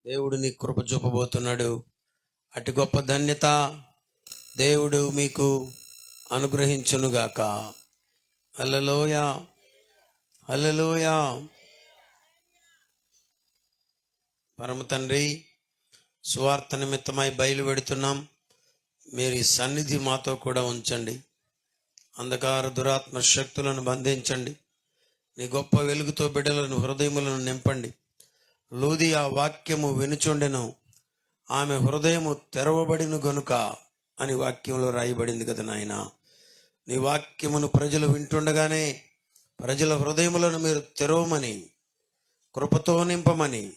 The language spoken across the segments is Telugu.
దేవుడు నీ కృప చూపబోతున్నాడు. అటు గొప్ప ధన్యత దేవుడు మీకు అనుగ్రహించునుగాక. హల్లెలూయా, హల్లెలూయా. పరమ తండ్రి, సువార్త నిమిత్తమై బయలుపెడుతున్నాం. మీరు ఈ సన్నిధి మాతో కూడా ఉంచండి. అంధకార దురాత్మ శక్తులను బంధించండి. నీ గొప్ప వెలుగుతో బిడ్డలను హృదయములను నింపండి. లూదియా వాక్యము వినుచుండెను, ఆమె హృదయము తెరవబడిన గనుక అని వాక్యంలో రాయబడింది కదా నాయన. నీ వాక్యమును ప్రజలు వింటుండగానే ప్రజల హృదయములను మీరు తెరవమని, కృపతో నింపమని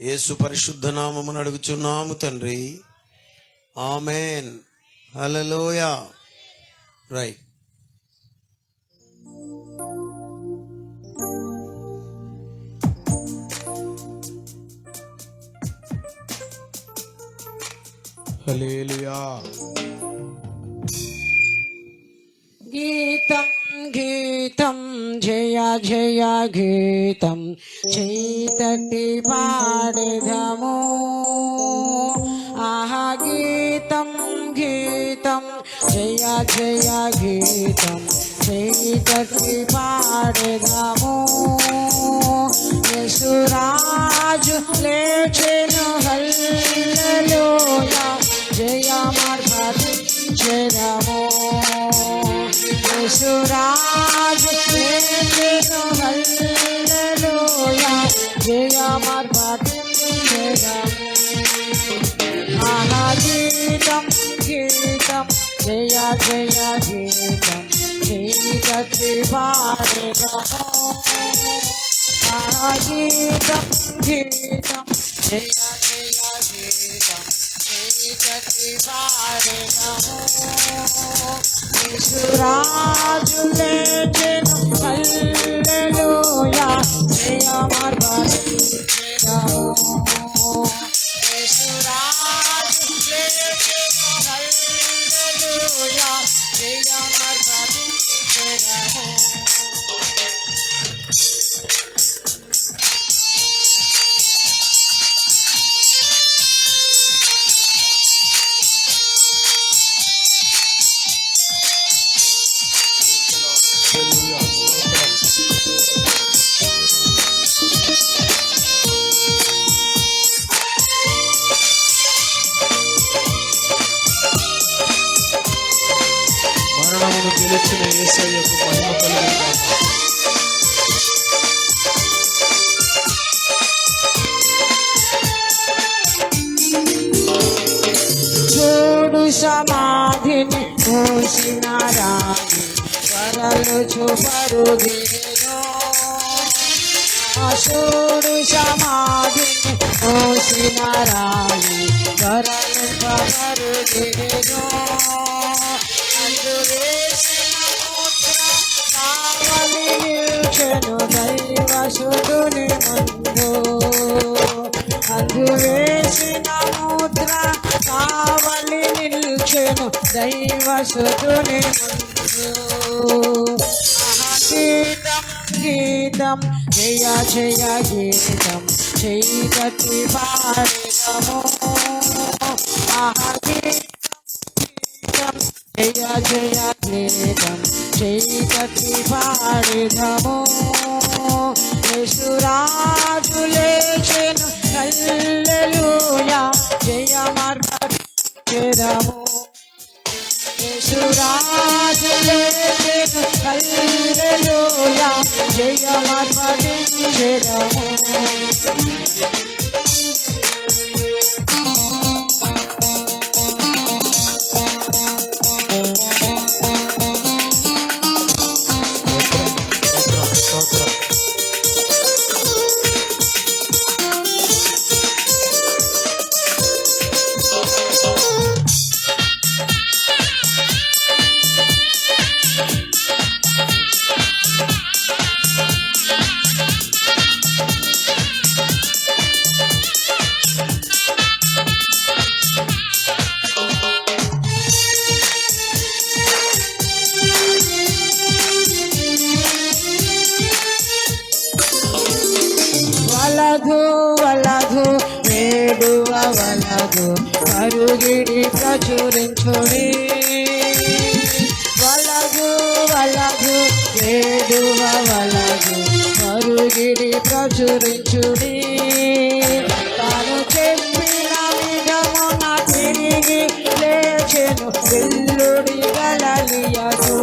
యేసు పరిశుద్ధ నామమును అడుగుచున్నాము తండ్రి. ఆమేన్. హల్లెలూయా. రైట్. హల్లెలూయా. గీతం గీతం జయ జయ గీతం చైతటి పాడెదము. ఆహా గీతం గీతం జయ జయ గీతం చైతటి పాడెదము. యేసురాజు లేచెను హల్లెలూయా, జయమర్భటించెదము. యేసురాజు లేచెను హల్లెలూయా, జయమర్భటించెదము. ఆహా గీతం గీతం జయ జయ గీతం చైతటి పాడెదము. ఆహా గీతం గీతం జయ జయ గీతం చైతటి పాడెదము. యేసురాజు లేచెను హల్లెలూయా, జయమర్భటించెదము. యేసురాజు లేచెను హల్లెలూయా, జయమర్భటించెదము. మరణమును గెలిచిన యేసయ్యకు మహిమ కలుగునుగాక. చూడు సమాధిని మూసిన రాయి వరలు చూపరుదిగెను. చూడు సమాధిని మూసిన రాయి వరలు చూపరుదిగెను. అందువేసిన ముద్ర కావలి నిల్చెను దైవసుతుని ముందు. అందువేసిన ముద్ర కావలి నిల్చెను దైవసుతుని ముందు. గీతం గీతం జయ జయ గీతం చైతటి పాడెదము. ఆహా గీతం జయ జయ గీతం చైతటి పాడెదము. యేసురాజు లేచెను హల్లెలూయా, జయమర్భటించెదము. యేసురాజు లేచెను హల్లెలూయా, జయమర్భటించెదము. వలధు వలధు మరుగిడి ప్రచురించుడి వలగు వలగు వేడువ వలగు మరుగిడి ప్రచురించుడి తాను చెప్పిన విధమున తిరిగి లేచెను వెల్లుడి గలలియను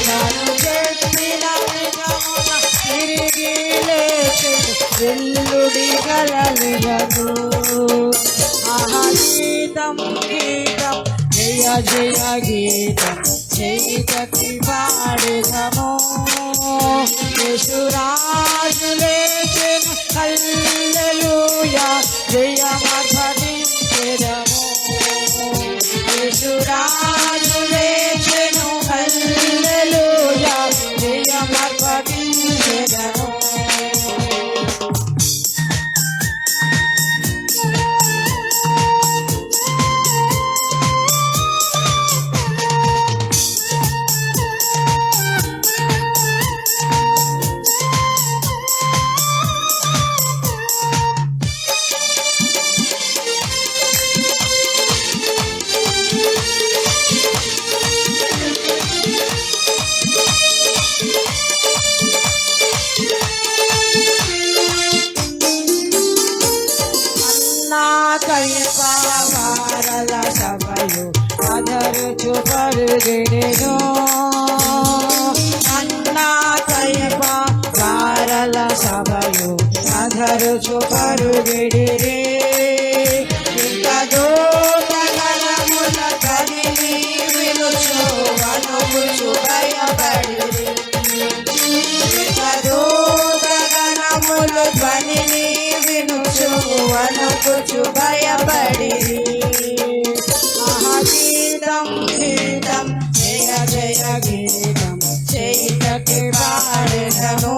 తాను చెప్పిన విధమున తిరిగి లేచెను వెల్లుడి గలలియను ఆహా గీతం గీతం జయ జయ గీతం చైతకి పాడెదము యేసురాజు లేచెను హల్లెలూయా జయమర్పటించెదము యేసురాజు లేచెను హల్లెలూయా జయమర్పటించెదము వారల సభలు అదరుచు పరుగెడెను అన్నా కయప వారల సభలు అదరుచు పరుగెడిరే ఇంత దూతగణముల కదిలి విలుచు వణుకుచు భయపడిరి ఇంత దూతగణముల ధ్వనిని వినుచు వణుకుచు భయపడిరి గీతం గీతం జయ జయ గీతం చైతకి పాడెదను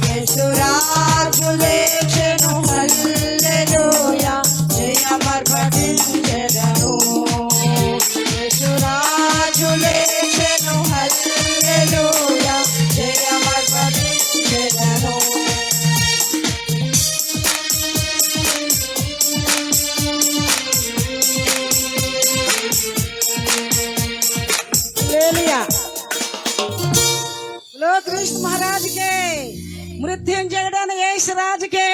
యేసురాజు లేచెను హల్లెలూయా జయమర్పటించెదను యేసురాజు లేచెను హల్లెలూయా జయమర్పటించెదను కృష్ణ మహారాజుకే మృత్యుంజయుడైన యేసురాజుకే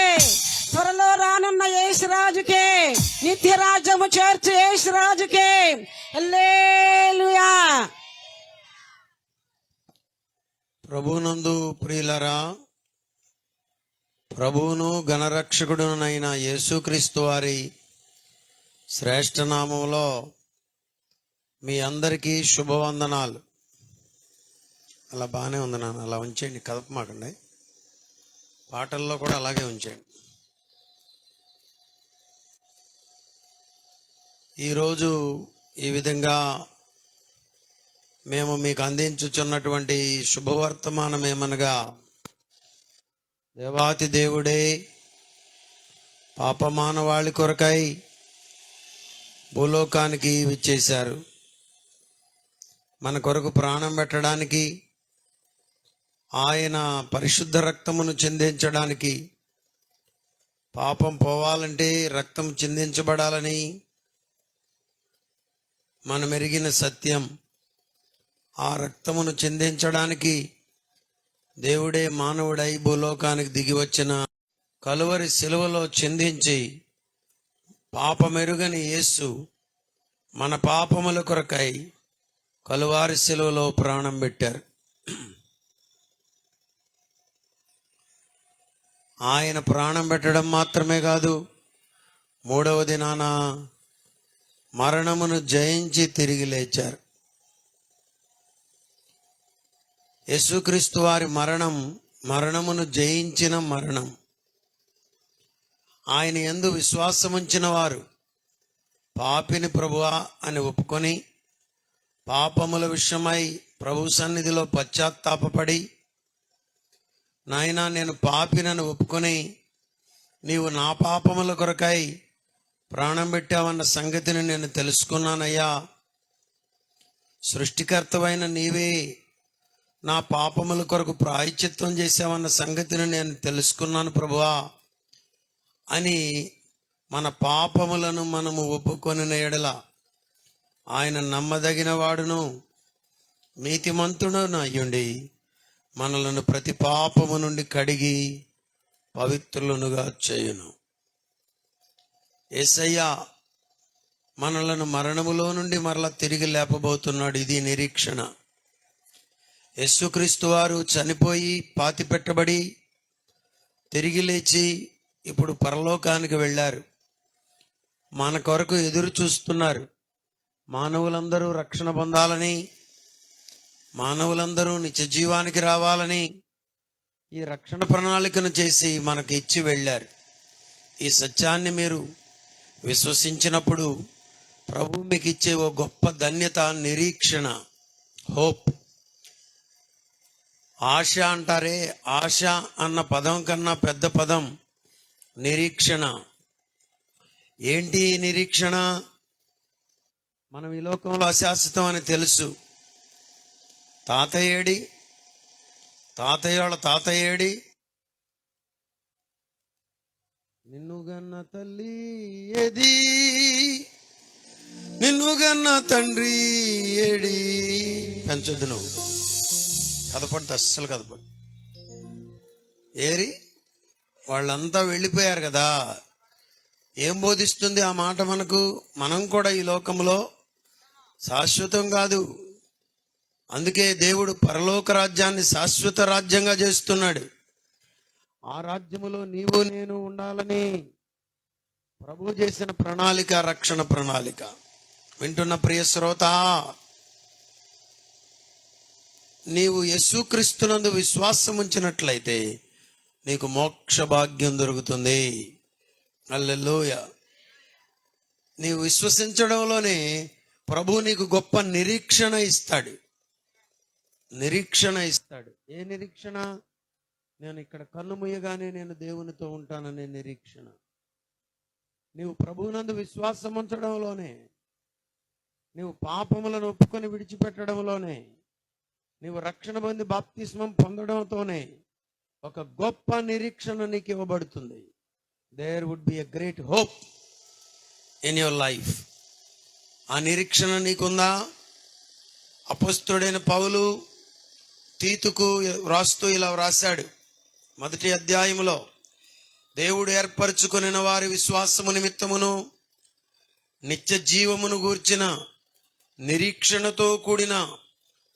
త్వరలో రానున్న యేసురాజుకే నిత్య రాజ్యము చేర్చు యేసురాజుకే హల్లెలూయా. ప్రభువునందు ప్రియులరా, ప్రభువును గణరక్షకుడునైన యేసుక్రీస్తు వారి శ్రేష్ఠ నామములో మీ అందరికీ శుభవందనాలు. అలా బాగానే ఉంది నాన్న, అలా ఉంచేయండి, కదపమాకండి. పాటల్లో కూడా అలాగే ఉంచేయండి. ఈరోజు ఈ విధంగా మేము మీకు అందించుచున్నటువంటి శుభవర్తమానం ఏమనగా, దేవాతి దేవుడే పాపమానవాళి కొరకై భూలోకానికి విచ్చేశారు. మన కొరకు ప్రాణం పెట్టడానికి, ఆయన పరిశుద్ధ రక్తమును చిందించడానికి, పాపం పోవాలంటే రక్తం చిందించబడాలని మనం ఎరిగిన సత్యం. ఆ రక్తమును చిందించడానికి దేవుడే మానవుడై భూలోకానికి దిగి వచ్చిన కలువరి శిలువలో చిందించి పాపమెరుగని యేసు మన పాపముల కొరకై కలువారి శిలువలో ప్రాణం పెట్టారు. ఆయన ప్రాణం పెట్టడం మాత్రమే కాదు, మూడవ దినాన మరణమును జయించి తిరిగి లేచారు. యేసుక్రీస్తు వారి మరణమును జయించిన మరణం. ఆయన యందు విశ్వాసముంచిన వారు పాపిని ప్రభువా అని ఒప్పుకొని పాపముల విషయమై ప్రభు సన్నిధిలో పశ్చాత్తాపపడి, నాయనా నేను పాపినని ఒప్పుకొని నీవు నా పాపముల కొరకై ప్రాణం పెట్టావన్న సంగతిని నేను తెలుసుకున్నానయ్యా, సృష్టికర్తవైన నీవే నా పాపముల కొరకు ప్రాయశ్చిత్తం చేసావన్న సంగతిని నేను తెలుసుకున్నాను ప్రభువా అని మన పాపములను మనము ఒప్పుకొనిన ఎడల ఆయన నమ్మదగిన వాడును నీతిమంతుడును అయ్యుండి మనలను ప్రతి పాపము నుండి కడిగి పవిత్రులనుగా చేయును. యేసయ్య మనలను మరణములో నుండి మరలా తిరిగి లేపబోతున్నాడు. ఇది నిరీక్షణ. యేసుక్రీస్తు వారు చనిపోయి పాతిపెట్టబడి తిరిగి లేచి ఇప్పుడు పరలోకానికి వెళ్ళారు. మన కొరకు ఎదురు చూస్తున్నారు. మానవులందరూ రక్షణ పొందాలని, మానవులందరూ నిత్య జీవానికి రావాలని ఈ రక్షణ ప్రణాళికను చేసి మనకు ఇచ్చి వెళ్ళారు. ఈ సత్యాన్ని మీరు విశ్వసించినప్పుడు ప్రభు మీకు ఇచ్చే ఓ గొప్ప ధన్యత నిరీక్షణ, హోప్. ఆశ అంటారే, ఆశ అన్న పదం కన్నా పెద్ద పదం నిరీక్షణ. ఏంటి నిరీక్షణ? మనం ఈ లోకంలో అశాశ్వతం అని తెలుసు. తాతయ్యేడి, తాతయ్యోళ్ళ తాతయ్యేడి, నిన్ను గన్న తల్లి ఏది, నిన్ను గన్న తండ్రి ఏడి. పెంచొద్దు నువ్వు, కదపడితే అస్సలు కదపడు. ఏరి వాళ్ళంతా వెళ్ళిపోయారు కదా. ఏం బోధిస్తుంది ఆ మాట మనకు? మనం కూడా ఈ లోకంలో శాశ్వతం కాదు. అందుకే దేవుడు పరలోక రాజ్యాన్ని శాశ్వత రాజ్యంగా చేస్తున్నాడు. ఆ రాజ్యములో నీవు నేను ఉండాలని ప్రభు చేసిన ప్రణాళిక, రక్షణ ప్రణాళిక. వింటున్న ప్రియ శ్రోత, నీవు యేసుక్రీస్తునందు విశ్వాసం ఉంచినట్లయితే నీకు మోక్ష భాగ్యం దొరుకుతుంది. హల్లెలూయా. నీవు విశ్వసించడంలోనే ప్రభు నీకు గొప్ప నిరీక్షణ ఇస్తాడు. నిరీక్షణ ఇస్తాడు. ఏ నిరీక్షణ? నేను ఇక్కడ కన్ను మూయగానే నేను దేవునితో ఉంటాననే నిరీక్షణ. నీవు ప్రభువునందు విశ్వాసం ఉంచడంలోనే, నీవు పాపములను ఒప్పుకొని విడిచిపెట్టడంలోనే, నీవు రక్షణ పొంది బాప్తిస్మం పొందడంతోనే ఒక గొప్ప నిరీక్షణ నీకు ఇవ్వబడుతుంది. There would be a great hope in your life. ఆ నిరీక్షణ నీకుందా? అపొస్తలుడైన పౌలు తీతుకు వ్రాస్తూ ఇలా వ్రాశాడు. 1వ అధ్యాయములో, దేవుడు ఏర్పరచుకొనిన వారి విశ్వాసము నిమిత్తమును నిత్య జీవమును గూర్చిన నిరీక్షణతో కూడిన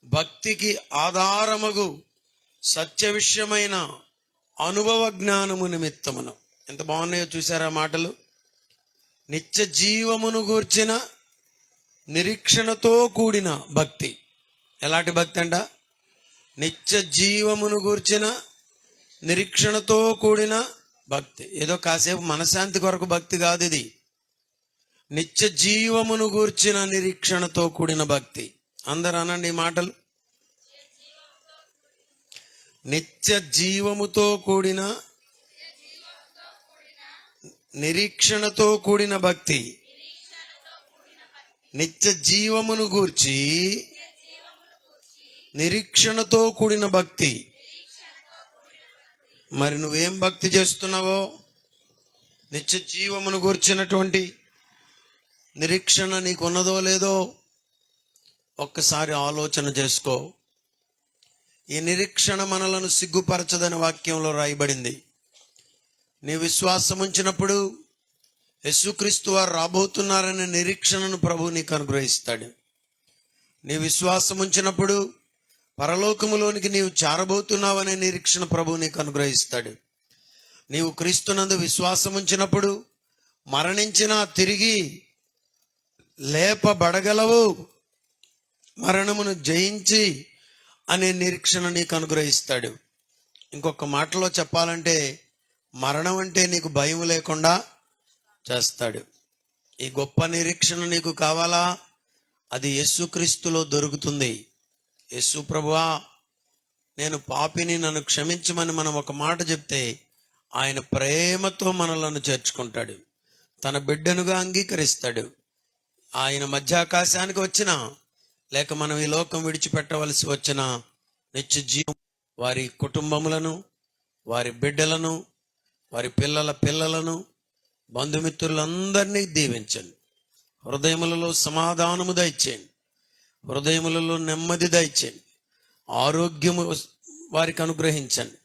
భక్తికి ఆధారమగు సత్య విషయమైన అనుభవ జ్ఞానము నిమిత్తమును. ఎంత బాగున్నాయో చూసారా మాటలు? నిత్య జీవమును గూర్చిన నిరీక్షణతో కూడిన భక్తి. ఎలాంటి భక్తి అంట? నిత్య జీవమును గూర్చిన నిరీక్షణతో కూడిన భక్తి. ఏదో కాసేపు మనశాంతి కొరకు భక్తి కాదు ఇది. నిత్య జీవమును గూర్చిన నిరీక్షణతో కూడిన భక్తి. అందరూ అనండి ఈ మాటలు. నిత్య జీవముతో కూడిన నిరీక్షణతో కూడిన భక్తి. నిత్య జీవమును గూర్చి నిరీక్షణతో కూడిన భక్తి. మరి నువ్వేం భక్తి చేస్తున్నావో? నిత్య జీవమును గూర్చినటువంటి నిరీక్షణ నీకున్నదో లేదో ఒక్కసారి ఆలోచన చేసుకో. ఈ నిరీక్షణ మనలను సిగ్గుపరచదని వాక్యంలో రాయబడింది. నీ విశ్వాసం ఉంచినప్పుడు యేసుక్రీస్తు వారు రాబోతున్నారనే నిరీక్షణను ప్రభు నీకు అనుగ్రహిస్తాడు. నీ విశ్వాసం ఉంచినప్పుడు పరలోకములోనికి నీవు చేరబోతున్నావనే నిరీక్షణ ప్రభు నీకు అనుగ్రహిస్తాడు. నీవు క్రీస్తునందు విశ్వాసం ఉంచినప్పుడు మరణించినా తిరిగి లేపబడగలవు, మరణమును జయించి అనే నిరీక్షణ నీకు అనుగ్రహిస్తాడు. ఇంకొక మాటలో చెప్పాలంటే మరణం అంటే నీకు భయం లేకుండా చేస్తాడు. ఈ గొప్ప నిరీక్షణ నీకు కావాలా? అది యేసుక్రీస్తులో దొరుకుతుంది. యేసు ప్రభువా, నేను పాపిని, నన్ను క్షమించమని మనం ఒక మాట చెప్తే ఆయన ప్రేమతో మనలను చేర్చుకుంటాడు, తన బిడ్డనుగా అంగీకరిస్తాడు. ఆయన మధ్యాకాశానికి వచ్చినా లేక మనం ఈ లోకం విడిచిపెట్టవలసి వచ్చిన నిత్య జీవం వారి కుటుంబములను, వారి బిడ్డలను, వారి పిల్లల పిల్లలను, బంధుమిత్రులందరినీ దీవించండి. హృదయములలో సమాధానము దయచేయండి. హృదయములలో నెమ్మది దయచేయండి. ఆరోగ్యము వారికి అనుగ్రహించండి.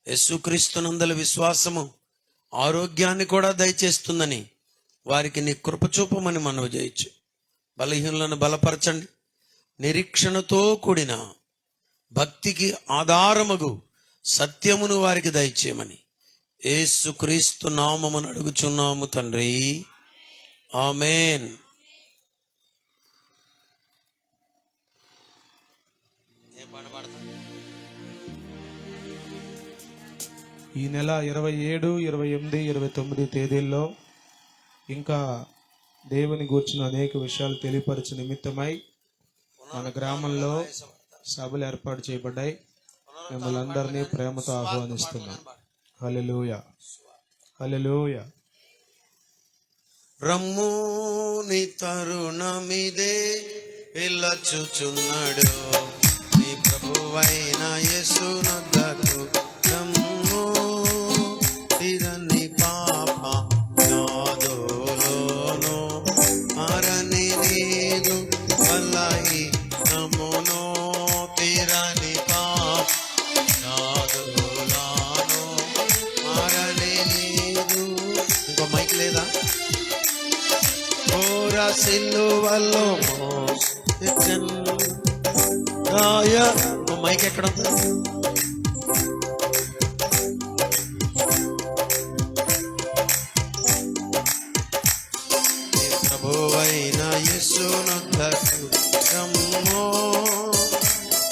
యేసుక్రీస్తునందలి విశ్వాసము ఆరోగ్యాన్ని కూడా దయచేస్తుందని వారికి నీ కృప చూపమని మనవి చేయొచ్చు. బలహీనులను బలపరచండి. నిరీక్షణతో కూడిన భక్తికి ఆధారమగు సత్యమును వారికి దయచేయమని యేసుక్రీస్తు నామమును అడుగుచున్నాము తండ్రి. ఆమేన్. ఈ నెల 27, 28, 29 తేదీల్లో ఇంకా దేవుని గూర్చిన అనేక విషయాలు తెలియపరచు నిమిత్తమై మన గ్రామంలో సభలు ఏర్పాటు చేయబడ్డాయి. మిమ్మల్ని అందరినీ ప్రేమతో ఆహ్వానిస్తున్నాం. హల్లెలూయా, హల్లెలూయా. రమ్ము నీ తరుణమిదే పిల్లచుచున్నాడు నీ ప్రభువైన యేసునొద్దకు రమ్ము తిరని పాప నాదోలోను అరణి నీదు వల్లయి నమునో తిరని పాప నాదోలాను అరణి నీదు. ఇంకో మైక్ లేదా? సిల్లువల్లో మైక్ ఎక్కడ ఉంటుంది? ప్రభువైన యేసునొద్దకు రమ్ము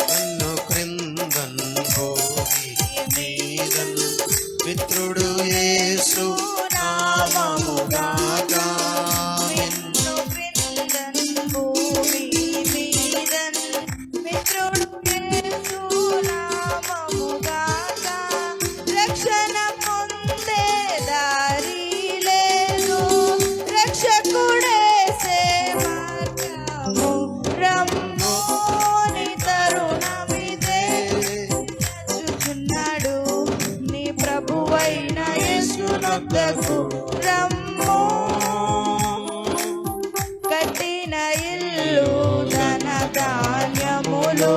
నన్ను క్రిందన్ భూమి మీదన్ మిత్రుడు యేసు నామముగాక రమ్ము కట్టిన ఇల్లు ధన ధాన్యములు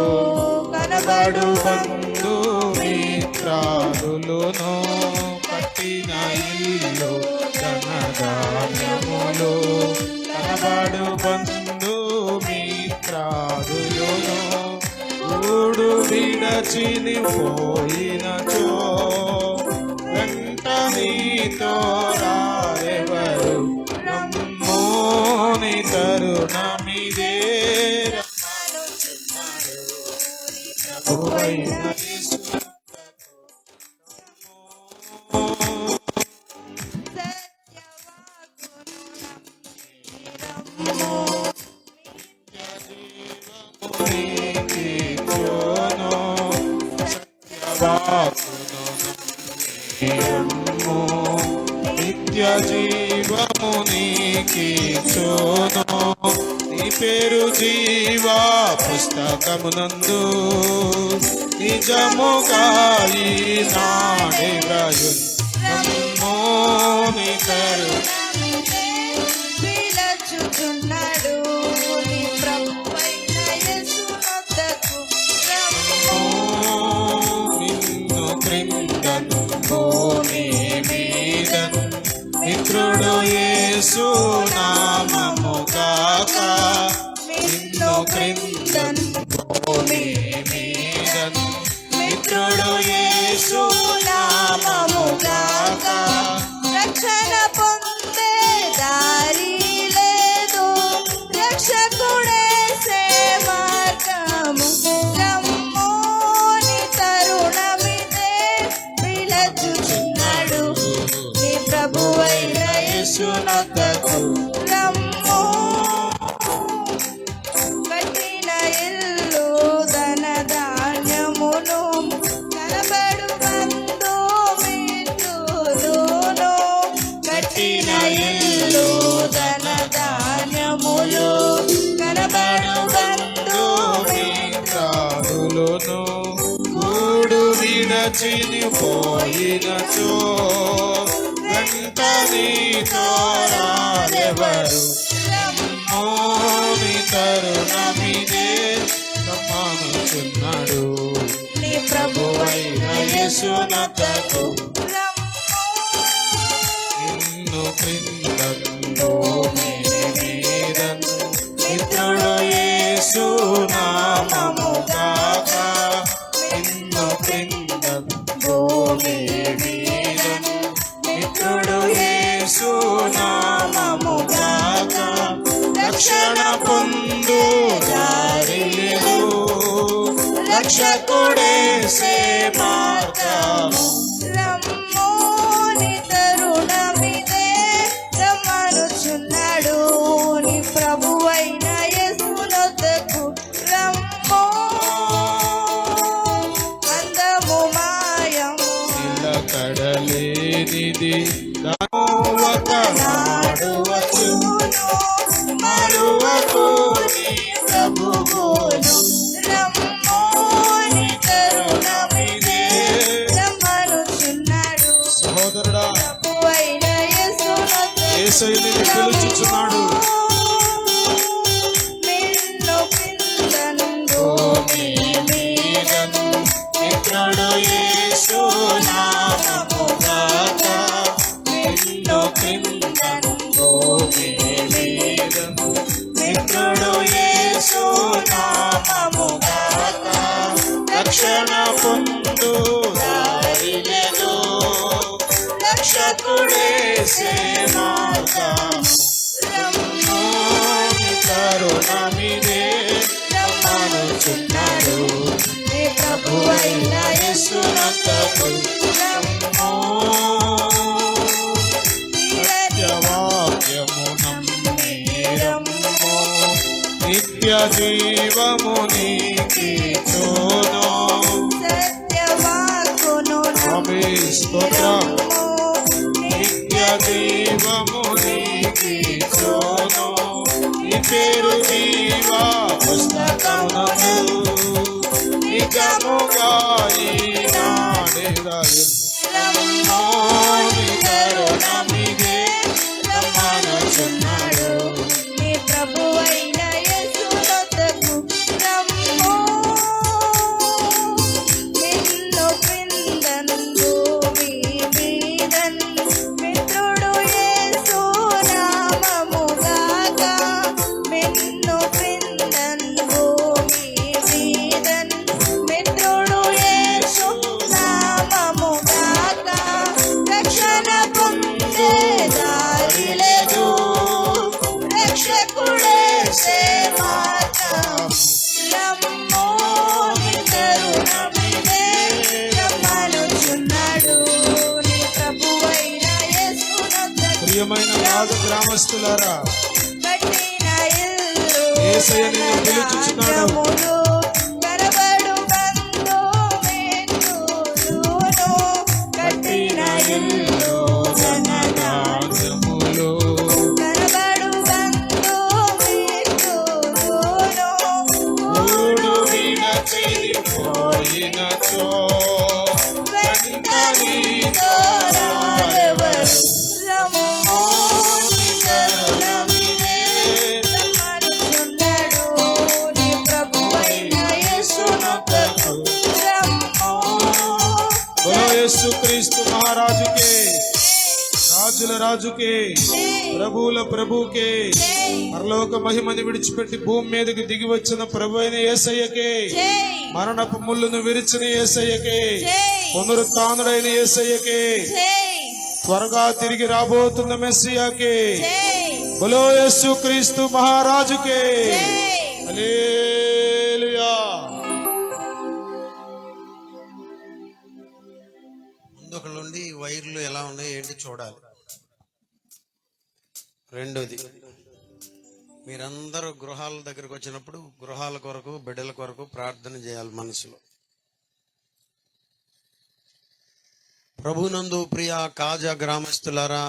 కనబడు బంధు మిత్రాదులును కట్టిన ఇల్లు ధన ధాన్యములు కనబడు బంధు మిత్రాదులును ఊడు విడచిని పోయినచో వెంట నీతో రారెవరు రమ్ము నీ తరుణమిదే ప్రభువైన నిత్య జీవము నీకిచ్చును నీ పేరు జీవా పుస్తకమునందు నిజముగా ఈనాడే వ్రాయును రమ్ము నీ పిలచుచున్నాడు నీ ప్రభువైన యేసునొద్దకు రమ్ము నిన్ను క్రిందను భూమి మీదను మిత్రుడు యేసు నామముగాక నిన్ను క్రిందను భూమి మీదను మిత్రుడు యేసు నామముగాక రక్షణ పొందే దారి లేదు రక్షకుడేసే మార్గము రమ్ము నీ తరుణమిదే పిలచుచున్నాడు నీ ప్రభువైన యేసునొద్దకు రమ్ము కట్టిన ఇల్లు ధన ధాన్యమును కనబడు బంధు మిత్రులును కట్టిన ఇల్లు ధన ధాన్యములు కనబడు బంధు మిత్రులును గూడు విడచిని పోయినచో వెంట నీతో రారెవరు నీ తరుణమిదే రమ్మనుచున్నాడు నీ ప్రభువైన యేసునతకు నిన్ను క్రిందను మీదను మిత్రుడు యేసు నామము గాక నిన్ను క్రిందను భూమి మీదను మిత్రుడు యేసు నామము గాక రక్షణ పొందు దారి లేదు రక్షకుడేసే మార్గము రమ్మోని తరుణమిదే రమ్మనుచున్నాడు నీ ప్రభువైన యేసునొద్దకు రమ్మో అందము మాయము నిలకడలేనిది ఒకనాడు వచ్చును మరువకు నీ ప్రభువును రమ్మోని తరుణమిదే రమ్మనుచున్నాడు సహోదరుడా ప్రభువైన యేసునొద్దకు యేసయ్య నిన్ను పిలుచుచున్నాడు నిన్ను పిందను భూమి మీదను మిత్రుడు యేసు నామము గాక నిన్ను క్రిందను భూమి మీదను మిత్రుడు యేసు నామము గాక రక్షణ పొందు దారి లేదు రక్షకుడేసే మార్గము తరుణమిదే రమ్మనుచున్నాడు నీ ప్రభువైన యేసునతకు సత్యవాక్యము నమ్మిరమ్ము నిత్య జీవము నీకిచ్చును సత్యవాక్కును ఆమె స్తోత్రం నిత్య జీవము నీకిచ్చును నీ పేరు జీవా పుస్తకమునందు నిజముగా ఈనాడే రాయను నీ తరుణమిదే రమ్మనుచున్నాడు నీ ప్రభువైన యేసునొద్దకు రమ్మో నిన్ను పిందను భూమి మీదను మిత్రుడు యేసు నామము గాక నిన్ను పిందను భూమి మీదను మిత్రుడు యేసు నామము గాక రక్షణ పొందే దారి లేదు రక్షకుడేసే మార్గం రమ్మో నీ తరుణమిదే రమ్మనుచున్నాడు నీ ప్రభువైన యేసునొద్దకు ప్రియమైన రాజ గ్రామస్తులారా కట్టిన ఇల్లు యేసయ్య నిన్ను పిలుచుచున్నాడు. ధనధాన్యములు కనబడు బంధుమిత్రులును కట్టిన ఇల్లు ధనధాన్యములు ధాన్యములు కనబడు ఊడు విడచి పోయినచో వెంట నీతో రారెవరు రమ్మో నీ తరుణమిదే రమ్మనుచున్నాడు నీ ప్రభువైన యేసునొద్దకు రమ్మో బలో యేసుక్రీస్తు మహారాజుకే రాజుల రాజుకే ప్రభువుల ప్రభువుకే పరలోక మహిమని విడిచిపెట్టి భూమి మీదకి దిగి వచ్చిన ప్రభు అయిన యేసయ్యకే మరణపు ముళ్ళును విరిచిన యేసయ్యకే పునరుత్థానుడైన యేసయ్యకే త్వరగా తిరిగి రాబోతున్న మెస్సియాకే బలో యేసుక్రీస్తు మహారాజుకే హల్లెలూయా. ముందుకలుండి వైర్లు ఎలా ఉన్నాయో ఏంటి చూడాలి. రెండోది, మీరందరూ గృహాల దగ్గరకు వచ్చినప్పుడు గృహాల కొరకు బిడ్డల కొరకు ప్రార్థన చేయాలి మనసులో. ప్రభునందు ప్రియ కాజా గ్రామస్తులారా,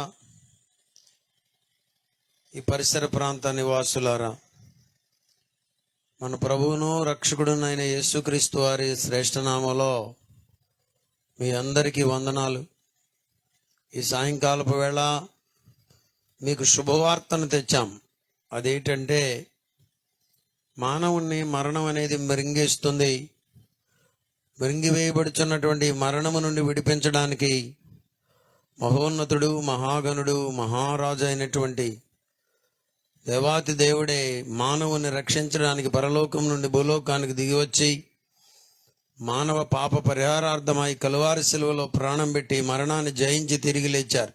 ఈ పరిసర ప్రాంత నివాసులారా, మన ప్రభువును రక్షకుడునైన యేసుక్రీస్తు వారి శ్రేష్టనామలో మీ అందరికీ వందనాలు. ఈ సాయంకాలపు వేళ మీకు శుభవార్తను తెచ్చాం. అదేంటంటే మానవుణ్ణి మరణం అనేది మృంగేస్తుంది. మృంగివేయబడుచున్నటువంటి మరణము నుండి విడిపించడానికి మహోన్నతుడు, మహాగణుడు, మహారాజు అయినటువంటి దేవాతి దేవుడే మానవుని రక్షించడానికి పరలోకం నుండి భూలోకానికి దిగివచ్చి మానవ పాప పరిహారార్థమై కలువారి శిలువలో ప్రాణం పెట్టి మరణాన్ని జయించి తిరిగి లేచారు.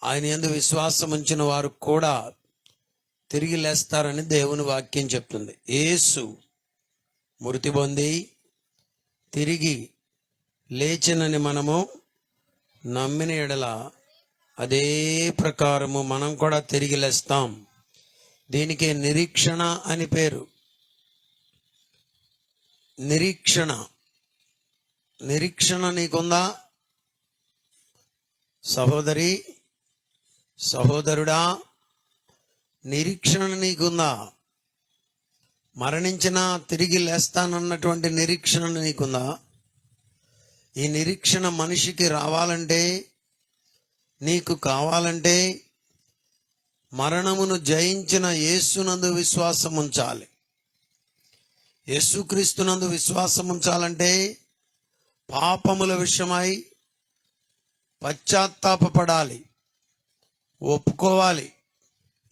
ఆయన యందు విశ్వాసం ఉంచిన వారు కూడా తిరిగి లేస్తారని దేవుని వాక్యం చెప్తుంది. యేసు మృతి పొంది తిరిగి లేచినని మనము నమ్మిన ఎడల అదే ప్రకారము మనం కూడా తిరిగి లేస్తాం. దీనికి నిరీక్షణ అని పేరు. నిరీక్షణ నీకుందా సహోదరి, సహోదరుడా? నిరీక్షణ నీకుందా? మరణించినా తిరిగి లేస్తానన్నటువంటి నిరీక్షణ నీకుందా? ఈ నిరీక్షణ మనిషికి రావాలంటే, నీకు కావాలంటే మరణమును జయించిన యేసునందు విశ్వాసం ఉంచాలి. యేసుక్రీస్తునందు విశ్వాసం ఉంచాలంటే పాపముల విషయమై పశ్చాత్తాపపడాలి, ఒప్పుకోవాలి.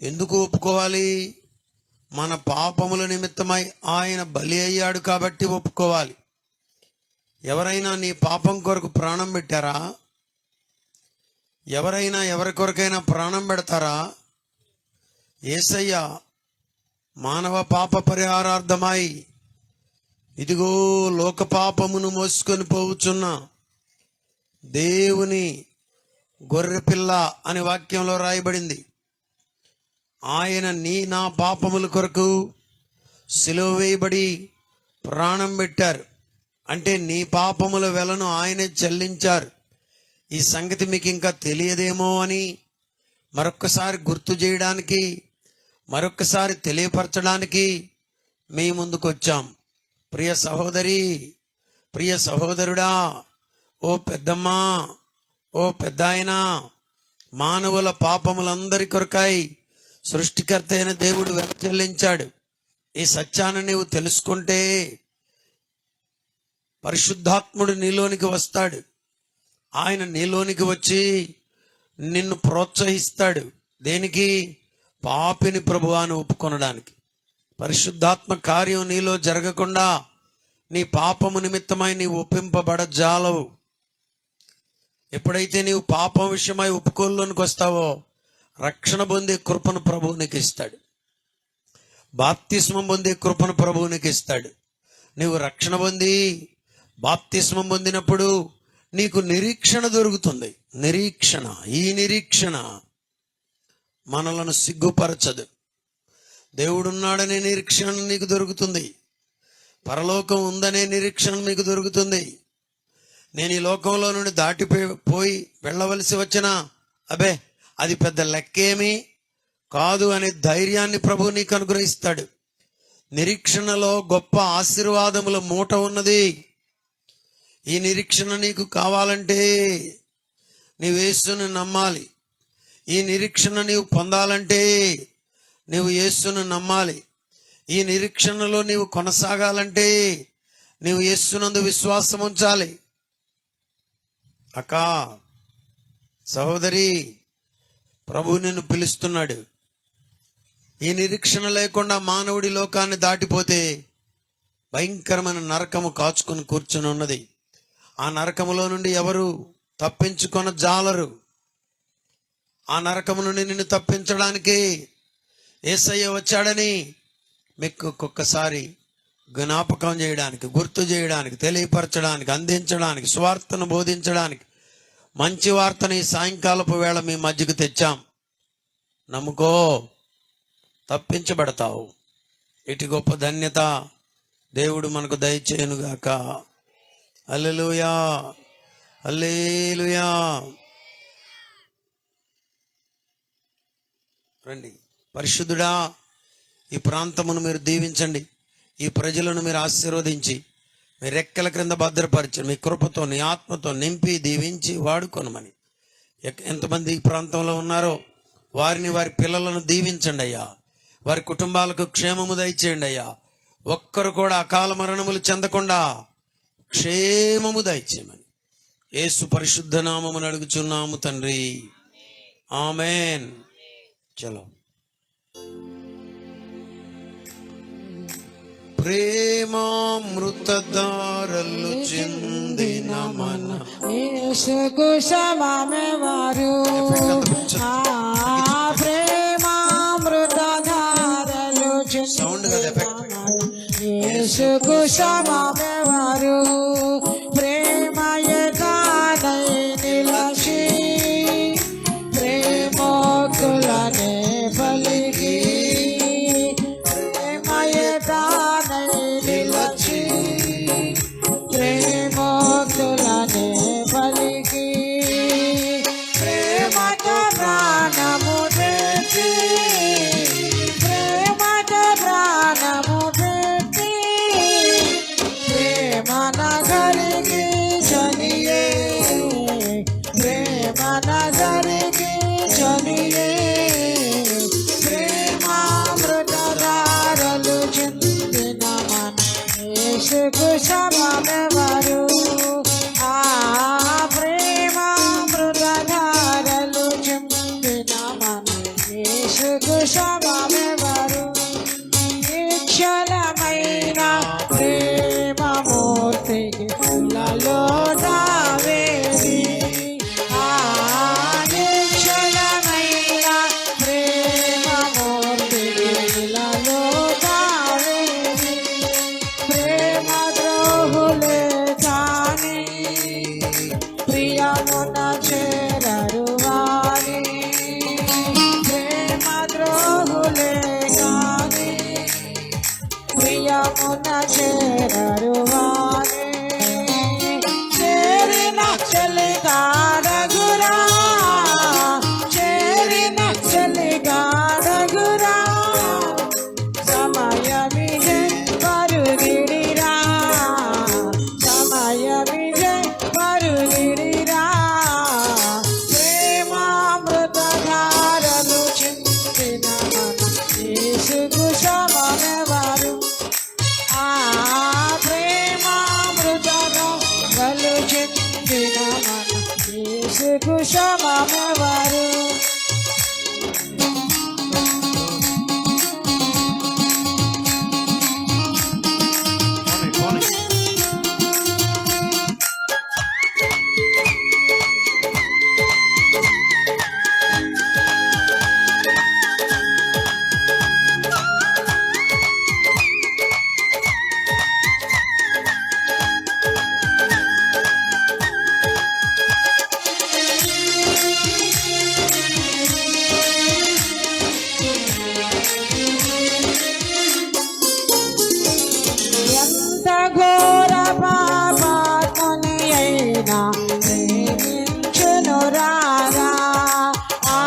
ఎందుకు ఒప్పుకోవాలి? మన పాపముల నిమిత్తమై ఆయన బలి అయ్యాడు కాబట్టి ఒప్పుకోవాలి. ఎవరైనా నీ పాపం కొరకు ప్రాణం పెట్టారా? ఎవరైనా ఎవరి కొరకైనా ప్రాణం పెడతారా? యేసయ్య మానవ పాప పరిహారార్థమై ఇదిగో లోక పాపమును మోసుకొని పోవుచున్న దేవుని గొర్రెపిల్ల అని వాక్యంలో రాయబడింది. ఆయన నా పాపముల కొరకు సిలువ వేయబడి ప్రాణం పెట్టారు. అంటే నీ పాపముల వెలను ఆయనే చెల్లించారు. ఈ సంగతి మీకు ఇంకా తెలియదేమో అని మరొక్కసారి గుర్తు చేయడానికి, మరొక్కసారి తెలియపరచడానికి మీ ముందుకు వచ్చాం. ప్రియ సహోదరి, ప్రియ సహోదరుడా, ఓ పెద్దమ్మా, ఓ పెద్దాయన, మానవుల పాపములందరి కొరకై సృష్టికర్త అయిన దేవుడు వెల చెల్లించాడు. ఈ సత్యాన్ని నీవు తెలుసుకుంటే పరిశుద్ధాత్ముడు నీలోనికి వస్తాడు. ఆయన నీలోనికి వచ్చి నిన్ను ప్రోత్సహిస్తాడు. దేనికి? పాపిని ప్రభువాను ఒప్పుకొనడానికి. పరిశుద్ధాత్మ కార్యం నీలో జరగకుండా నీ పాపము నిమిత్తమై నీవు ఒప్పింపబడజాలవు. ఎప్పుడైతే నీవు పాపం విషయమై ఒప్పుకోల్లోనికి వస్తావో రక్షణ పొందే కృపను ప్రభువు నీకు ఇస్తాడు. బాప్తిస్మం పొందే కృపను ప్రభువు నీకు ఇస్తాడు. నీవు రక్షణ పొంది బాప్తిస్మం పొందినప్పుడు నీకు నిరీక్షణ దొరుకుతుంది. నిరీక్షణ, ఈ నిరీక్షణ మనలను సిగ్గుపరచదు. దేవుడున్నాడనే నిరీక్షణ నీకు దొరుకుతుంది. పరలోకం ఉందనే నిరీక్షణ మీకు దొరుకుతుంది. నేను ఈ లోకంలో నుండి దాటిపోయి వెళ్ళవలసి వచ్చినా అబే అది పెద్ద లెక్కేమీ కాదు అనే ధైర్యాన్ని ప్రభువు నీకు అనుగ్రహిస్తాడు. నిరీక్షణలో గొప్ప ఆశీర్వాదముల మూట ఉన్నది. ఈ నిరీక్షణ నీకు కావాలంటే నీవు యేసుని నమ్మాలి. ఈ నిరీక్షణ నీవు పొందాలంటే నీవు యేసుని నమ్మాలి. ఈ నిరీక్షణలో నీవు కొనసాగాలంటే నీవు యేసునందు విశ్వాసం ఉంచాలి. అక్కా, సహోదరి, ప్రభు నిన్ను పిలుస్తున్నాడు. ఈ నిరీక్షణ లేకుండా మానవుడి లోకాన్ని దాటిపోతే భయంకరమైన నరకము కాచుకొని కూర్చుని ఉన్నది. ఆ నరకములో నుండి ఎవరు తప్పించుకొన జాలరు. ఆ నరకము నుండి నిన్ను తప్పించడానికి యేసయ్య వచ్చాడని మీకు ఒక్కొక్కసారి జ్ఞాపకం చేయడానికి, గుర్తు చేయడానికి, తెలియపరచడానికి, అందించడానికి, స్వార్థను బోధించడానికి మంచి వార్తని సాయంకాలపు వేళ మీ మధ్యకు తెచ్చాం. నమ్ముకో, తప్పించబడతావు. ఇటు గొప్ప ధన్యత దేవుడు మనకు దయచేయునుగాక. హల్లెలూయా, హల్లెలూయా. రండి. పరిశుద్ధుడా, ఈ ప్రాంతమును మీరు దీవించండి. ఈ ప్రజలను మీరు ఆశీర్వదించి మీ రెక్కల క్రింద భద్రపరిచి మీ కృపతో నీ ఆత్మతో నింపి దీవించి వాడుకొనమని. ఎంతమంది ఈ ప్రాంతంలో ఉన్నారో వారిని, వారి పిల్లలను దీవించండి అయ్యా. వారి కుటుంబాలకు క్షేమము దయచేయండి అయ్యా. ఒక్కరు కూడా అకాల మరణములు చెందకుండా క్షేమము దయచేయమని యేసు పరిశుద్ధ నామమును అడుగుచున్నాము తండ్రి. ఆమేన్. చలో. ప్రేమామృతధారలు చెందిన మన యేసుకు సమమెవరు, ప్రేమామృతధారలు సౌండ్ కదా ఎఫెక్ట్. యేసుకు సమమెవరు, ప్రేమయే కాదై నిలచి ప్రేమోకులనే పలికి, ప్రేమయే కాదై నిలచి ప్రేమోకులనే పలికి, ప్రేమతో ప్రాణము పెట్టి, ప్రేమతో ప్రాణము పెట్టి, ప్రేమ నగరికి చనియే, ప్రేమ నగరికి చనియే, ప్రేమామృతధారలు చెందిన మన యేసుకు సమమెవరు, ఆ ప్రేమామృతధారలు చెందిన మన యేసుకు సమమెవరు, నిశ్చలమైన ప్రేమమూర్తికి లలో దావేది, ఆ నిశ్చలమైన ప్రేమమూర్తికి లలో దావేది, ప్రేమ ద్రోహులే కాని ప్రియమున చేరరు వారి, ప్రేమ ద్రోహులే కాని ప్రియమున చేరరు వారి, చేరిన చెలిగాడగురా, చేరిన చెలిగాడగురా, సమయమిదే పరుగిడిరా, సమయమిదే పరుగిడిరా, ప్రేమామృతధారలు చెందిన మన యేసుకు సమమెవరు, ఆ ప్రేమామృతధారలు చెందిన మన యేసుకు సమమెవరు. పోనీ, పోనీ. ఎంత ఘోర పాపాత్ముని అయినా ప్రేమించును రారా, ఆ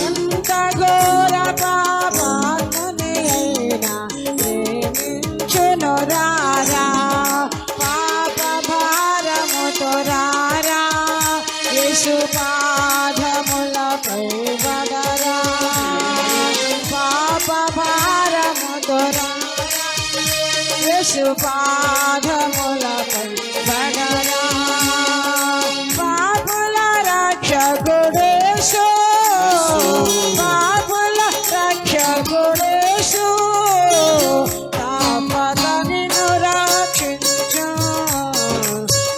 ఎంత ఘోర పాపాత్ముని అయినా ప్రేమించును రారా, పాప భారముతో రారా, యేసు పాదములపై పడరా, పాప భారముతో రారా, యేసు పాదములపై పడరా, పాపుల రక్షకుడేసు, పాపుల రక్షకుడేసు, తప్పక నిన్ను రక్షించు,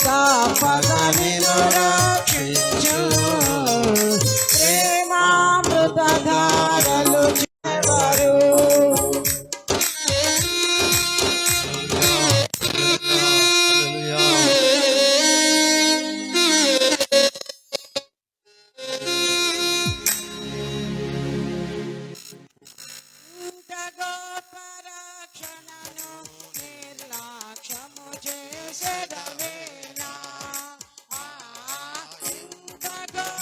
తప్పక నిన్ను రక్షించు, ప్రేమామృతధారలు చెందెవరు, ఇంత గొప్ప రక్షణను నిర్లక్ష్యము చేసేదవేనా, ఇంత గొప్ప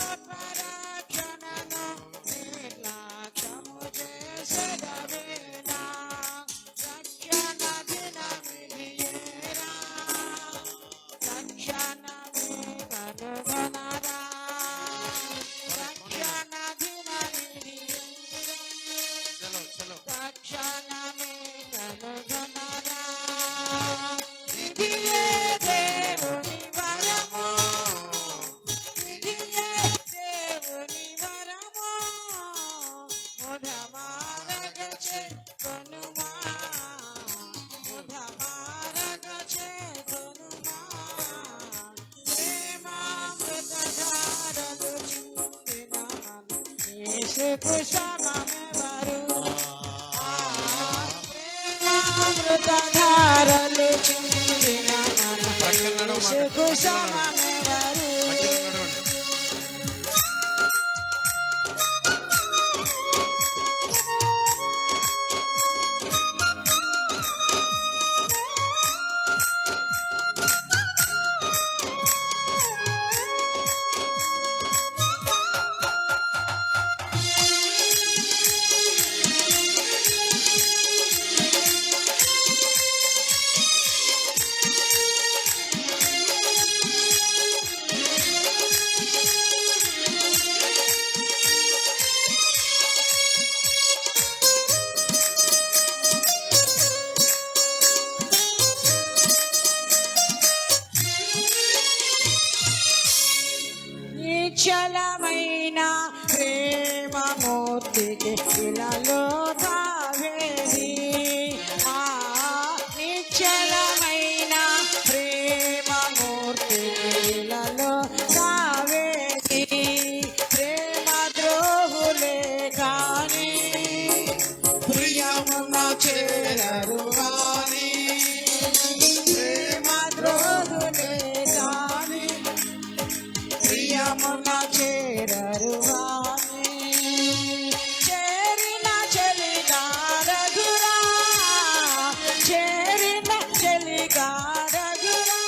సుకుశమమెవరు ప్రేమామృతధారలు చిందిన మన సుకుశమమెవరు నిశ్చలమైన ప్రేమమూర్తికి ఇలాలో తావేది నిశ్చలమైన ప్రేమమూర్తికి ఇలాలో తావేది ప్రేమ ద్రోహులే కాని ప్రియమున చేరరు వాని ప్రేమ ద్రోహులే కాని ప్రియమున చేరరు వాని చేరిన చెలిగారగురా చేరిన చెలిగారగురా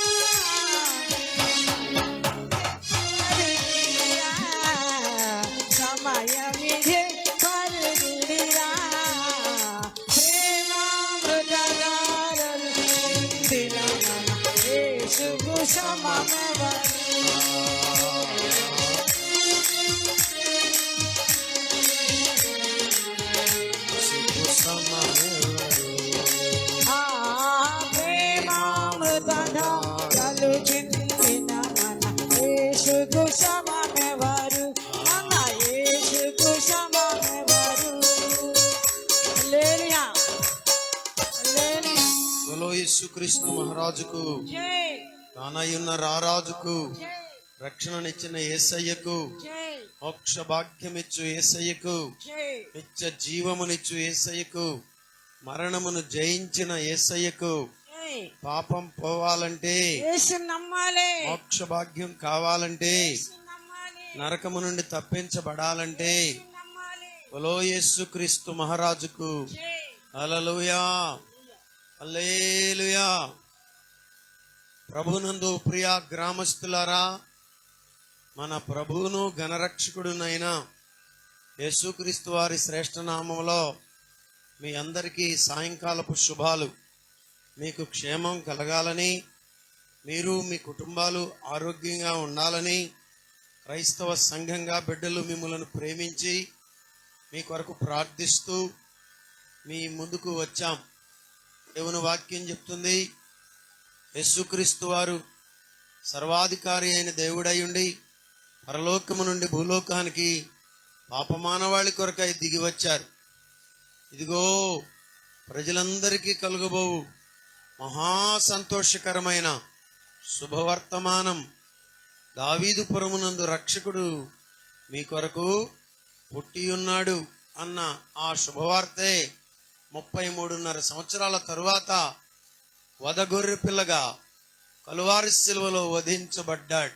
సమయమిదే పరిదిరా ప్రేమామృతధారలు చిందిన మన యేసుకు సమమెవరు ప్రేమామృతధారలు చిందిన మన యేసుకు సమమెవరు మన యేసుకు సమమెవరు హల్లెలూయా హల్లెలూయా బలో యేసుక్రీస్తు మహారాజుకు, జై తానయ్యున్న రారాజుకు, జై రక్షణనిచ్చిన యేసయ్యకు, జై మోక్ష భాగ్యమిచ్చు యేసయ్యకు, జై నిత్య జీవమునిచ్చు యేసయ్యకు, మరణమును జయించిన యేసయ్యకు, జై పాపం పోవాలంటే, యేసు నమ్మాలి మోక్ష భాగ్యం కావాలంటే, యేసు నమ్మాలి నరకము నుండి తప్పించబడాలంటే యేసు నమ్మాలి బలో యేసుక్రీస్తు మహారాజుకు జై హల్లెలూయా హల్లెలూయా. ప్రభునందు ప్రియ గ్రామస్తులారా, మన ప్రభువును గణరక్షకుడునైన యేసుక్రీస్తు వారి శ్రేష్ఠ నామములో మీ అందరికీ సాయంకాలపు శుభాలు. మీకు క్షేమం కలగాలని, మీరు మీ కుటుంబాలు ఆరోగ్యంగా ఉండాలని క్రైస్తవ సంఘంగా బిడ్డలు మిమ్మల్ని ప్రేమించి మీ కొరకు ప్రార్థిస్తూ మీ ముందుకు వచ్చాం. దేవుని వాక్యం చెప్తుంది, యేసుక్రీస్తు వారు సర్వాధికారి అయిన దేవుడై ఉండి పరలోకము నుండి భూలోకానికి పాపమానవాళి కొరకై దిగి వచ్చారు. ఇదిగో ప్రజలందరికీ కలుగబోవు మహా సంతోషకరమైన శుభవర్తమానం, దావీదుపురమునందు రక్షకుడు మీ కొరకు పుట్టి ఉన్నాడు అన్న ఆ శుభవార్తే 33.5 సంవత్సరాల తరువాత వధగొర్రె పిల్లగా కలువారి శిలువలో వధించబడ్డాడు.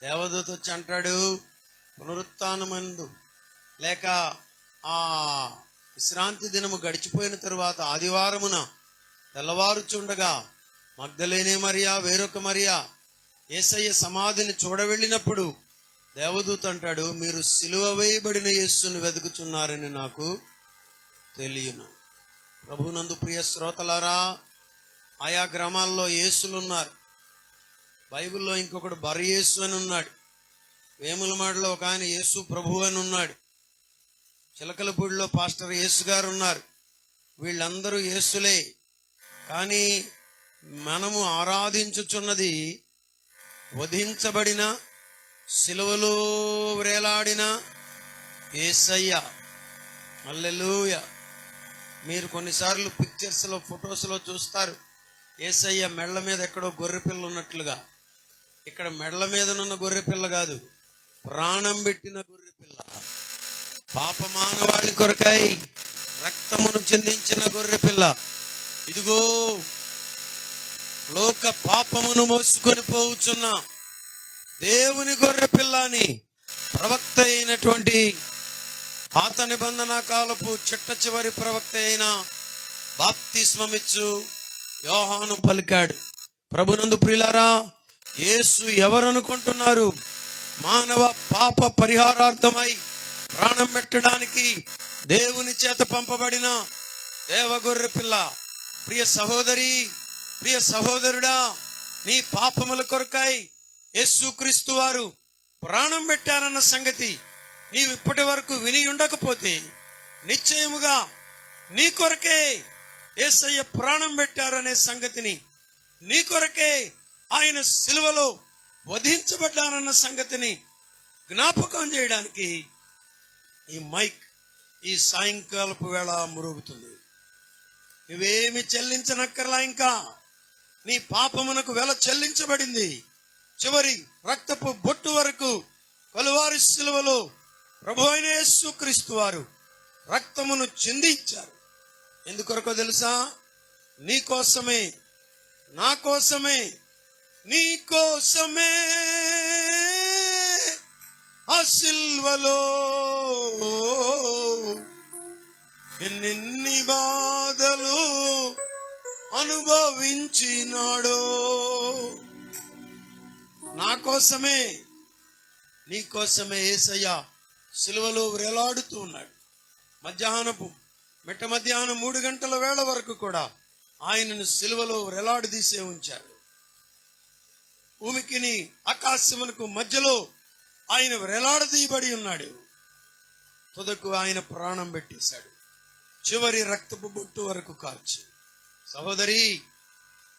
దేవదూత వచ్చి అంటాడు, పునరుత్థానమందు లేక ఆ విశ్రాంతి దినము గడిచిపోయిన తరువాత ఆదివారమున తెల్లవారుచుండగా మగ్దలేనే మరియా వేరొక మరియా యేసయ్య సమాధిని చూడవెళ్ళినప్పుడు దేవదూత అంటాడు, మీరు సిలువ వేయబడిన యేసుని వెతుకుచున్నారని నాకు తెలియను. ప్రభునందు ప్రియ శ్రోతలారా, ఆయా గ్రామాల్లో యేసులున్నారు. బైబిల్లో ఇంకొకడు బరి యేసు అని ఉన్నాడు. వేములమాడలో ఒక ఆయన యేసు ప్రభు అని ఉన్నాడు. చిలకలపూడిలో పాస్టర్ యేసు గారు ఉన్నారు. వీళ్ళందరూ యేసులే. కానీ మనము ఆరాధించుచున్నది వధించబడిన సిలువలో వ్రేలాడిన యేసయ్య. హల్లెలూయా. మీరు కొన్నిసార్లు పిక్చర్స్లో ఫొటోస్లో చూస్తారు, యేసయ్య మెళ్ళ మీద ఎక్కడో గొర్రెపిల్ల ఉన్నట్లుగా. ఇక్కడ మెళ్ళ మీదనున్న గొర్రెపిల్ల కాదు, ప్రాణం పెట్టిన గొర్రెపిల్ల. పాప మానవాళి కొరకై రక్తమును చెందించిన గొర్రె పిల్ల. ఇదిగో లోక పాపమును మోసుకొని పోవుచున్న దేవుని గొర్రె పిల్ల అని ప్రవక్త అయినటువంటి పాత నిబంధన కాలపు చిట్ట చివరి ప్రవక్త అయిన బాప్తిస్మమిచ్చు యోహాను పలికాడు. ప్రభునందు ప్రియులారా, యేసు ఎవరనుకుంటున్నారు? మానవ పాప పరిహారార్థమై ప్రాణం పెట్టడానికి దేవుని చేత పంపబడిన దేవగొర్రె పిల్ల. ప్రియ సహోదరి, ప్రియ సహోదరుడా, నీ పాపముల కొరకై యేసుక్రీస్తు వారు ప్రాణం పెట్టారన్న సంగతి నీవు ఇప్పటి వరకు విని ఉండకపోతే, నిశ్చయముగా నీ కొరకే యేసయ్య ప్రాణం పెట్టారనే సంగతిని, నీ కొరకే ఆయన సిలువలో వధించబడ్డారన్న సంగతిని జ్ఞాపకం చేయడానికి ఈ మైక్ ఈ సాయంకాలపు వేళ మురుగుతుంది. నువ్వేమి చెల్లించనక్కర్లా. ఇంకా నీ పాపమునకు వెల చెల్లించబడింది. చివరి రక్తపు బొట్టు వరకు కలువారి సిలువలో ప్రభు అయిన యేసుక్రీస్తు వారు రక్తమును చిందించారు. ఎందుకొరకో తెలుసా? నీ కోసమే, నా కోసమే, నీ కోసమే ఆ సిల్వలో ఎన్నెన్ని బాధలు అనుభవించినాడో. నా కోసమే, నీ కోసమే యేసయ్య సిలువలో వేలాడుతూ ఉన్నాడు. మిట్ట మధ్యాహ్నం 3 గంటల వేళ వరకు కూడా ఆయనను సిలువలో వేలాడదీసే ఉంచారు. భూమికిని ఆకాశమునకు మధ్యలో ఆయన వేలాడదీయబడి ఉన్నాడు. తుదకు ఆయన ప్రాణం పెట్టేశాడు, చివరి రక్తపు బొట్టు వరకు కాల్చి. సహోదరి,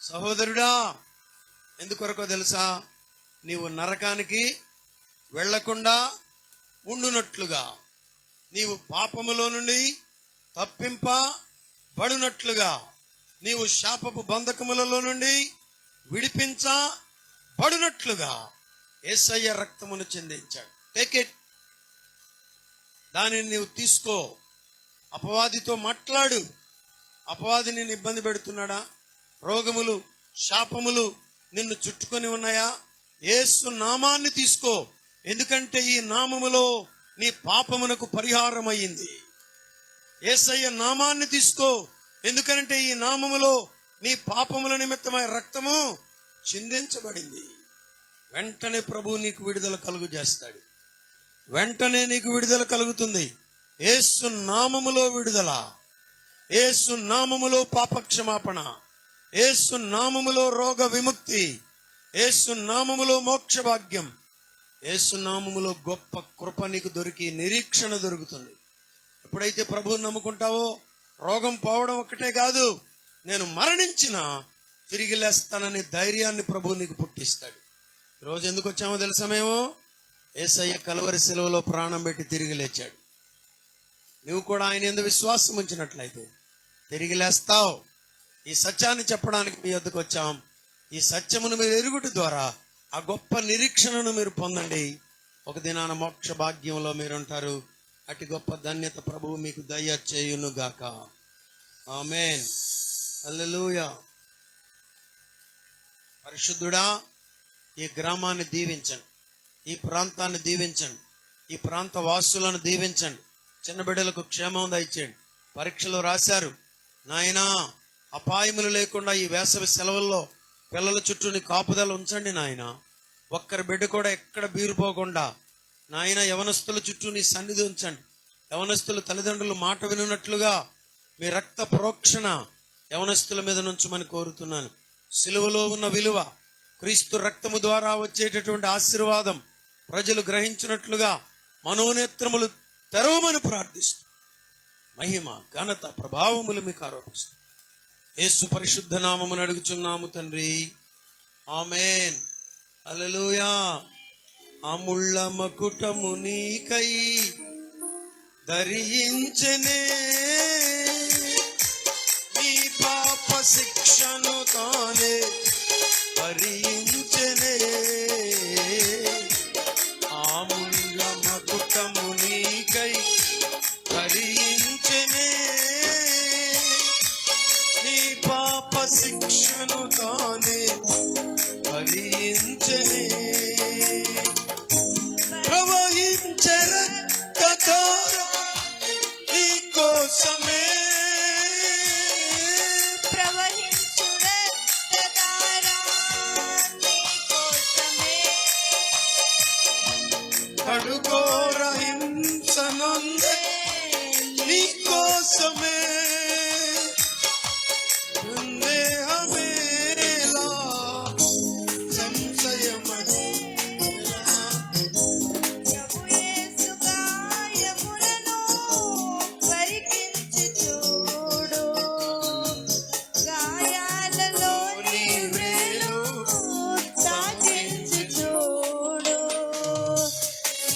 సహోదరుడా, ఎందుకొరకో తెలుసా? నీవు నరకానికి వెళ్లకుండా ఉండునట్లుగా, నీవు పాపములో నుండి తప్పింపబడునట్లుగా, నీవు శాపపు బంధకములలో నుండి విడిపించబడునట్లుగా యేసయ్య రక్తమును చెందించాడు. Take it. దానిని నీవు తీసుకో. అపవాదితో మాట్లాడు. అపవాది నిన్ను ఇబ్బంది పెడుతున్నాడా? రోగములు, శాపములు నిన్ను చుట్టుకొని ఉన్నాయా? యేసు నామాన్ని తీసుకో. ఎందుకంటే ఈ నామములో నీ పాపమునకు పరిహారం అయ్యింది. యేసయ్య నామాన్ని తీసుకో. ఎందుకంటే ఈ నామములో నీ పాపముల నిమిత్తమై రక్తము చిందించబడింది. వెంటనే ప్రభు నీకు విడుదల కలుగు చేస్తాడు. వెంటనే నీకు విడుదల కలుగుతుంది. యేసు నామములో విడుదల, యేసు నామములో పాపక్షమాపణ, యేసు నామములో రోగ విముక్తి, యేసు నామములో మోక్ష భాగ్యం, యేసు నామములో గొప్ప కృప నీకు దొరికి నిరీక్షణ దొరుకుతుంది. ఎప్పుడైతే ప్రభువుని నమ్ముకుంటావో రోగం పోవడం ఒక్కటే కాదు, నేను మరణించినా తిరిగి లేస్తానని ధైర్యాన్ని ప్రభువు నీకు పుట్టిస్తాడు. ఈరోజు ఎందుకు వచ్చామో తెలుసా? మేము యేసయ్య కలువరి సిలువలో ప్రాణం పెట్టి తిరిగి లేచాడు. నువ్వు కూడా ఆయన యందు విశ్వాసం ఉంచినట్లయితే తిరిగి లేస్తావు. ఈ సత్యాన్ని చెప్పడానికి మీ వద్దకు వచ్చాం. ఈ సత్యమును మీరు ఎరుగుట ద్వారా ఆ గొప్ప నిరీక్షణను మీరు పొందండి. ఒక దినాన మోక్ష భాగ్యంలో మీరుంటారు. అటు గొప్ప ధన్యత ప్రభువు మీకు దయచేయును గాక. ఆమేన్. హల్లెలూయా. పరిశుద్ధుడా, ఈ గ్రామాన్ని దీవించండి, ఈ ప్రాంతాన్ని దీవించండి, ఈ ప్రాంత వాసులను దీవించండి. చిన్న బిడ్డలకు క్షేమం దయచేయండి. పరీక్షలు రాశారు నాయనా, అపాయములు లేకుండా ఈ వేసవి సెలవుల్లో పిల్లల చుట్టూ నీ కాపుదల ఉంచండి నాయన. ఒక్కరి బిడ్డ కూడా ఎక్కడ బీరుపోకుండా నాయన యవనస్తుల చుట్టూ నీ సన్నిధి ఉంచండి. యవనస్తులు తల్లిదండ్రులు మాట వినున్నట్లుగా మీ రక్త ప్రోక్షణ యవనస్తుల మీద నుంచమని కోరుతున్నాను. సిలువలో ఉన్న విలువ, క్రీస్తు రక్తము ద్వారా వచ్చేటటువంటి ఆశీర్వాదం ప్రజలు గ్రహించినట్లుగా మనోనేత్రములు తెరవమని ప్రార్థిస్తూ మహిమ, ఘనత, ప్రభావములు మీకు ఆరోపిస్తూ యేసు పరిశుద్ధ నామమును అడుగుచున్నాము తండ్రి. ఆమేన్. హల్లెలూయా. అముళ్ళ మకుటము నీకై ధరించెనే, నీ పాప శిక్షను తానే భరించెనే. అముళ్ళ మకుటము నీకై నీ కోసమే ప్రవహించు రక్తధార నీ కోసమే అడుగోర హింసనందే నీ కోసమే సందేహమేలా సంశయమేలా ప్రభు యేసు గాయములను పరికించి చూడు గాయాలలో నీ వేలు తాకించి చూడు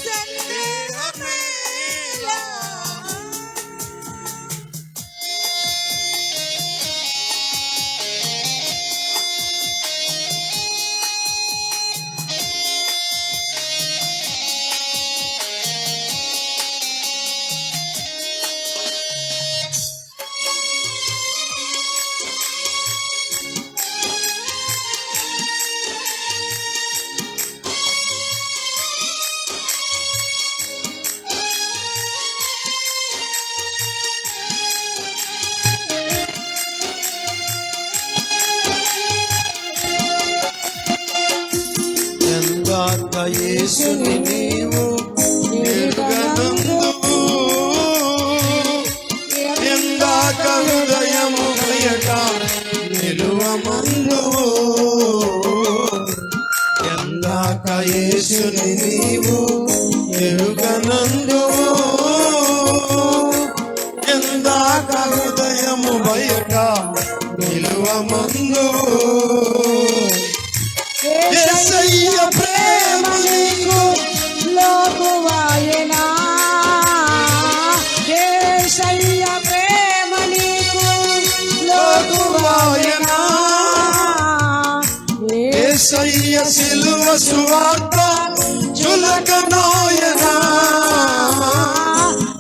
సందేహమేలా ఎందాక యేసుని నీవు ఎరుగనందువు ఎందాక హృదయము బయట నిలువమందువు ఎందాక యేసుని నీవు ఎరుగనందువు ఎందాక హృదయము బయట నిలువమందువు యేసయ్య ప్రేమ నీకు లోకువాయనా యేసయ్య ప్రేమ నీకు లోకువాయనా యేసయ్య సిలువ సువార్త చులకనాయనా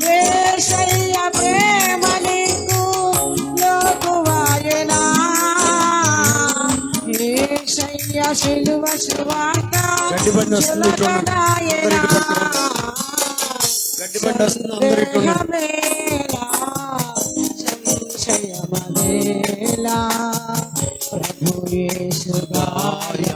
యేసయ్య ప్రేమ నీకు లోకువాయనా యేసయ్య సిలువ సువార్త గడ్డిబండి వస్తుంది చూడండి. అందరూ ఇటు పట్టుకోండి. గడ్డిబండి వస్తుంది అందరూ ఇటు ఉండండి. సంశయమేలా ప్రభు యేసు గాయ